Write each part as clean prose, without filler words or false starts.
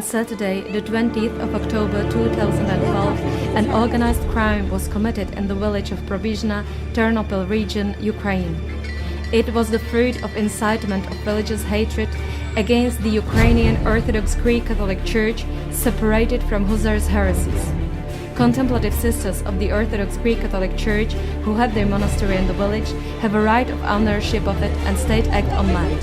Saturday, the 20th of October 2012, an organized crime was committed in the village of Provyzhna, Ternopil region, Ukraine. It was the fruit of incitement of religious hatred against the Ukrainian Orthodox Greek Catholic Church, separated from Hussars' heresies. Contemplative sisters of the Orthodox Greek Catholic Church, who had their monastery in the village, have a right of ownership of it and state act on land.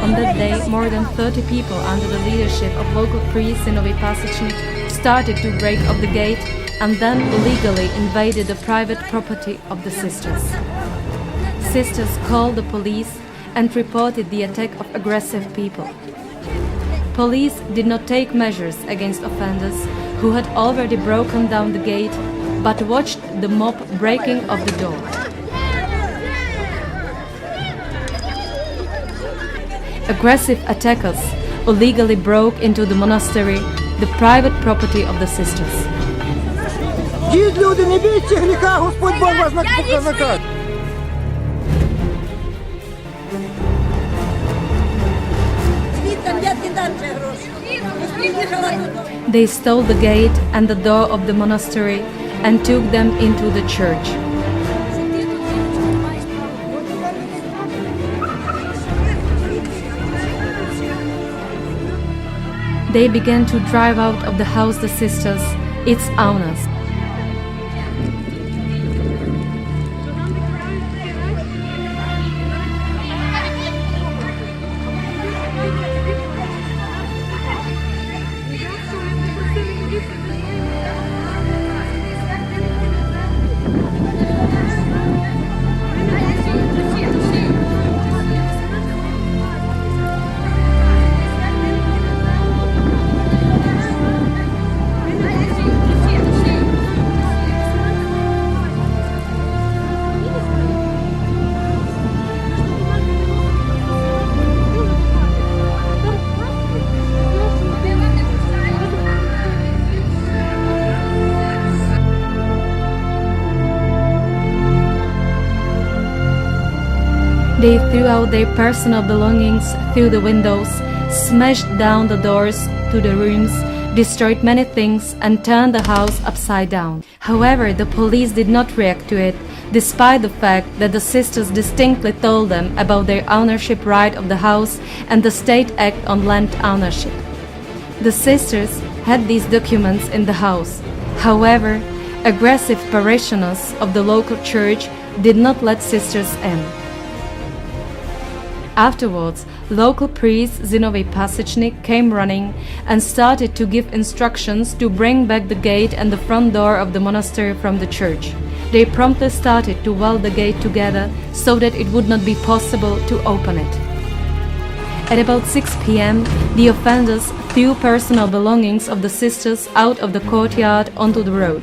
On that day, more than 30 people under the leadership of local priest Zinovy Pasechnik started to break up the gate and then illegally invaded the private property of the sisters. Sisters called the police and reported the attack of aggressive people. Police did not take measures against offenders who had already broken down the gate, but watched the mob breaking of the door. Aggressive attackers illegally broke into the monastery, the private property of the sisters. Люди, не бійте гріха, Господь Бог вас накаже. They stole the gate and the door of the monastery and took them into the church. They began to drive out of the house the sisters, its owners. They threw out their personal belongings through the windows, smashed down the doors to the rooms, destroyed many things, and turned the house upside down. However, the police did not react to it, despite the fact that the sisters distinctly told them about their ownership right of the house and the state act on land ownership. The sisters had these documents in the house. However, aggressive parishioners of the local church did not let sisters in. Afterwards, local priest Zinovy Pasechnik came running and started to give instructions to bring back the gate and the front door of the monastery from the church. They promptly started to weld the gate together so that it would not be possible to open it. At about 6 p.m., the offenders threw personal belongings of the sisters out of the courtyard onto the road.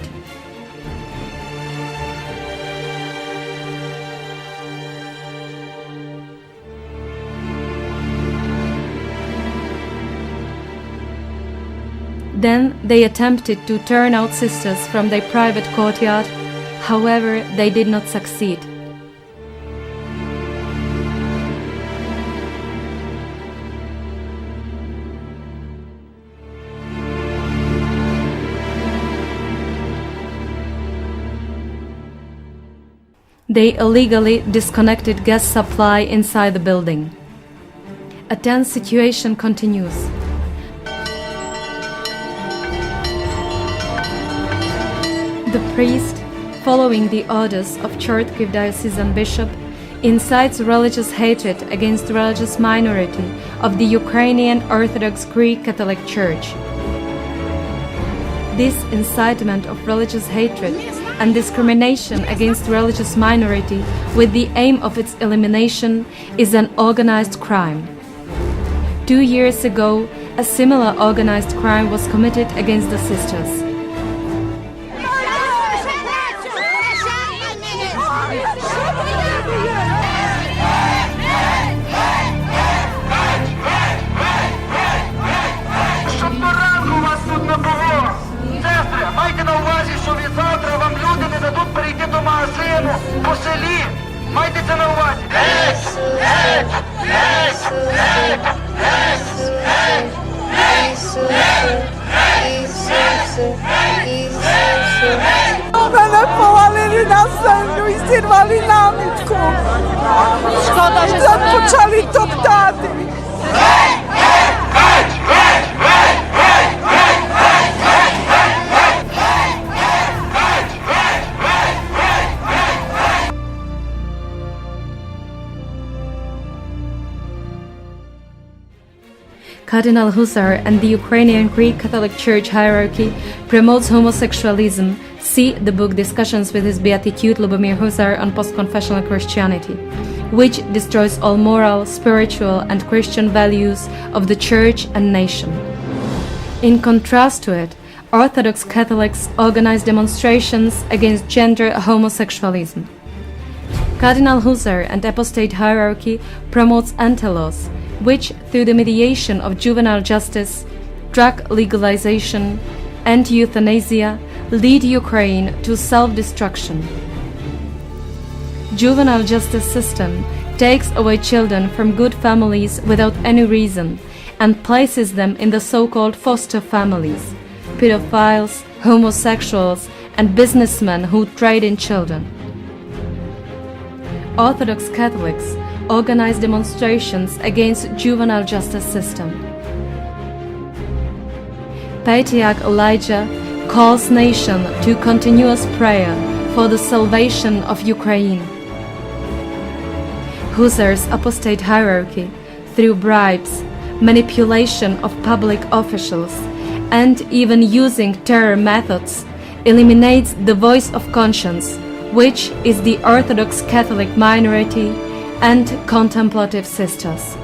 Then they attempted to turn out sisters from their private courtyard. However, they did not succeed. They illegally disconnected gas supply inside the building. A tense situation continues. The priest, following the orders of Chertkiv diocesan bishop, incites religious hatred against the religious minority of the Ukrainian Orthodox Greek Catholic Church. This incitement of religious hatred and discrimination against the religious minority with the aim of its elimination is an organized crime. 2 years ago, a similar organized crime was committed against the sisters. Майте на увазі, що від завтра вам люди не дадуть перейти до магазину по селі. Майте це на увазі. Геть! Геть! Геть! Геть! Геть! Геть! Геть! повалили на землю і зірвали намітку. Шкода, що Почали топтати. Cardinal Husar and the Ukrainian Greek Catholic Church hierarchy promotes homosexualism. See the book Discussions with His Beatitude Lubomir Husar on Post-Confessional Christianity, which destroys all moral, spiritual and Christian values of the Church and nation. In contrast to it, Orthodox Catholics organize demonstrations against gender homosexualism. Cardinal Husar and apostate hierarchy promotes anti-laws, which, through the mediation of juvenile justice, drug legalization, and euthanasia, lead Ukraine to self-destruction. Juvenile justice system takes away children from good families without any reason and places them in the so-called foster families, pedophiles, homosexuals, and businessmen who trade in children. Orthodox Catholics organize demonstrations against juvenile justice system. Patriarch Elijah calls nation to continuous prayer for the salvation of Ukraine. Husar's apostate hierarchy, through bribes, manipulation of public officials, and even using terror methods, eliminates the voice of conscience, which is the Orthodox Catholic minority and contemplative sisters.